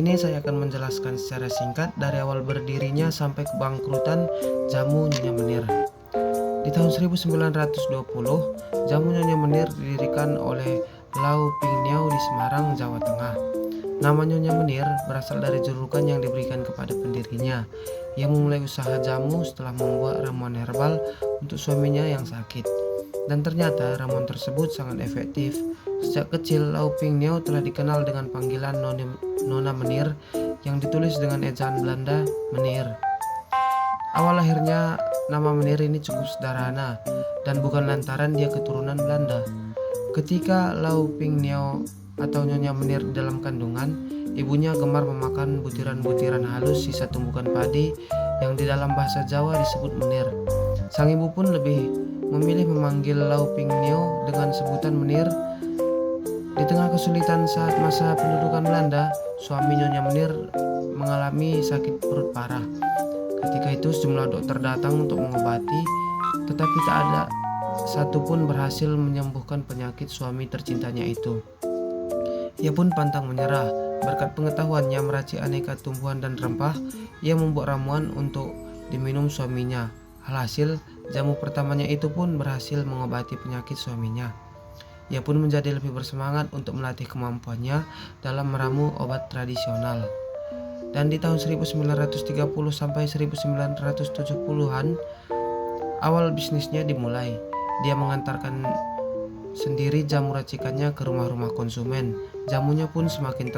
Ini saya akan menjelaskan secara singkat dari awal berdirinya sampai kebangkrutan Jamu Nyonya Menir. Di tahun 1920, Jamu Nyonya Menir didirikan oleh Lau Ping Niao di Semarang, Jawa Tengah. Nama Nyonya Menir berasal dari julukan yang diberikan kepada pendirinya. Ia memulai usaha jamu setelah membuat ramuan herbal untuk suaminya yang sakit. Dan ternyata ramuan tersebut sangat efektif. Sejak kecil, Lau Ping Niao telah dikenal dengan panggilan Nona Menir yang ditulis dengan ejaan Belanda Menir. Awal lahirnya nama Menir ini cukup sederhana dan bukan lantaran dia keturunan Belanda. Ketika Lau Ping Niao atau Nyonya Menir dalam kandungan, ibunya gemar memakan butiran-butiran halus sisa tumbukan padi yang di dalam bahasa Jawa disebut menir. Sang ibu pun lebih memilih memanggil Lau Ping Niao dengan sebutan Menir. Di tengah kesulitan saat masa pendudukan Belanda, suami Nyonya Menir mengalami sakit perut parah. Ketika itu sejumlah dokter datang untuk mengobati, tetapi tak ada satupun berhasil menyembuhkan penyakit suami tercintanya itu. Ia pun pantang menyerah. Berkat pengetahuannya meracik aneka tumbuhan dan rempah, ia membuat ramuan untuk diminum suaminya. Alhasil, jamu pertamanya itu pun berhasil mengobati penyakit suaminya. Ia pun menjadi lebih bersemangat untuk melatih kemampuannya dalam meramu obat tradisional. Dan di tahun 1930 sampai 1970-an, awal bisnisnya dimulai. Dia mengantarkan sendiri jamu racikannya ke rumah-rumah konsumen. Jamunya pun semakin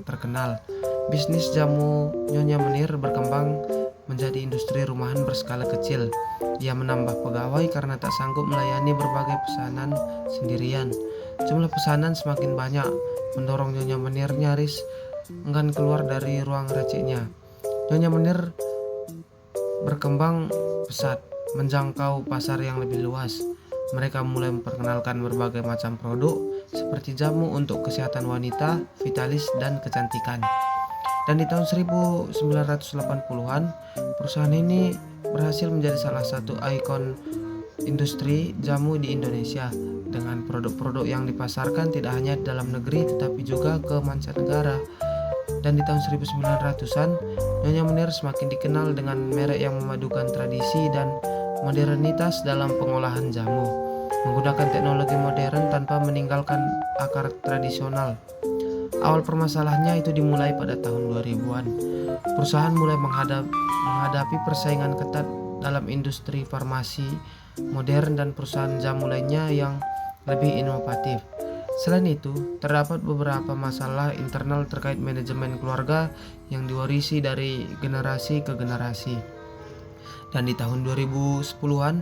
terkenal. Bisnis jamu Nyonya Menir berkembang menjadi industri rumahan berskala kecil. Ia menambah pegawai karena tak sanggup melayani berbagai pesanan sendirian. Jumlah pesanan semakin banyak, mendorong Nyonya Menir nyaris enggan keluar dari ruang raciknya. Nyonya Menir berkembang pesat, menjangkau pasar yang lebih luas. Mereka mulai memperkenalkan berbagai macam produk seperti jamu untuk kesehatan wanita, vitalis, dan kecantikan. Dan di tahun 1980-an, perusahaan ini berhasil menjadi salah satu ikon industri jamu di Indonesia dengan produk-produk yang dipasarkan tidak hanya dalam negeri tetapi juga ke mancanegara. Dan di tahun 1900-an, Nyonya Menir semakin dikenal dengan merek yang memadukan tradisi dan modernitas dalam pengolahan jamu, menggunakan teknologi modern tanpa meninggalkan akar tradisional. Awal permasalahannya itu dimulai pada tahun 2000-an. Perusahaan mulai menghadapi persaingan ketat dalam industri farmasi modern dan perusahaan jamu lainnya yang lebih inovatif. Selain itu, terdapat beberapa masalah internal terkait manajemen keluarga yang diwarisi dari generasi ke generasi. Dan di tahun 2010-an,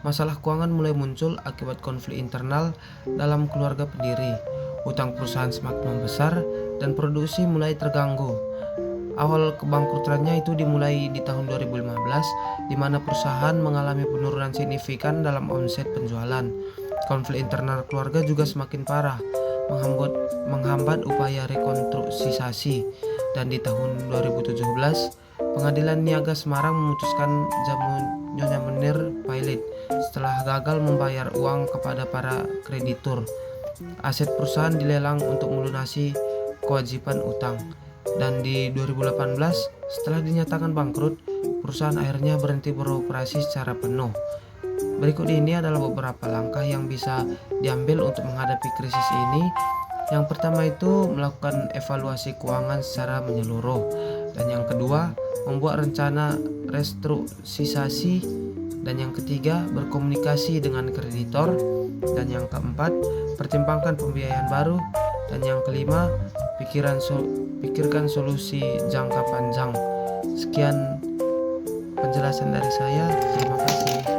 masalah keuangan mulai muncul akibat konflik internal dalam keluarga pendiri. Utang perusahaan semakin membesar dan produksi mulai terganggu. Awal kebangkrutannya itu dimulai di tahun 2015, di mana perusahaan mengalami penurunan signifikan dalam omset penjualan. Konflik internal keluarga juga semakin parah, menghambat upaya rekonstruksi. Dan di tahun 2017, Pengadilan Niaga Semarang memutuskan jamu Nyonya Menir pailit setelah gagal membayar uang kepada para kreditur. Aset perusahaan dilelang untuk melunasi kewajiban utang. Dan di 2018, setelah dinyatakan bangkrut, perusahaan akhirnya berhenti beroperasi secara penuh. Berikut ini adalah beberapa langkah yang bisa diambil untuk menghadapi krisis ini. Yang pertama itu melakukan evaluasi keuangan secara menyeluruh. Dan yang kedua, membuat rencana restrukturisasi. Dan yang ketiga, berkomunikasi dengan kreditor. Dan yang keempat, pertimbangkan pembiayaan baru. Dan yang kelima, pikirkan solusi jangka panjang. Sekian penjelasan dari saya. Terima kasih.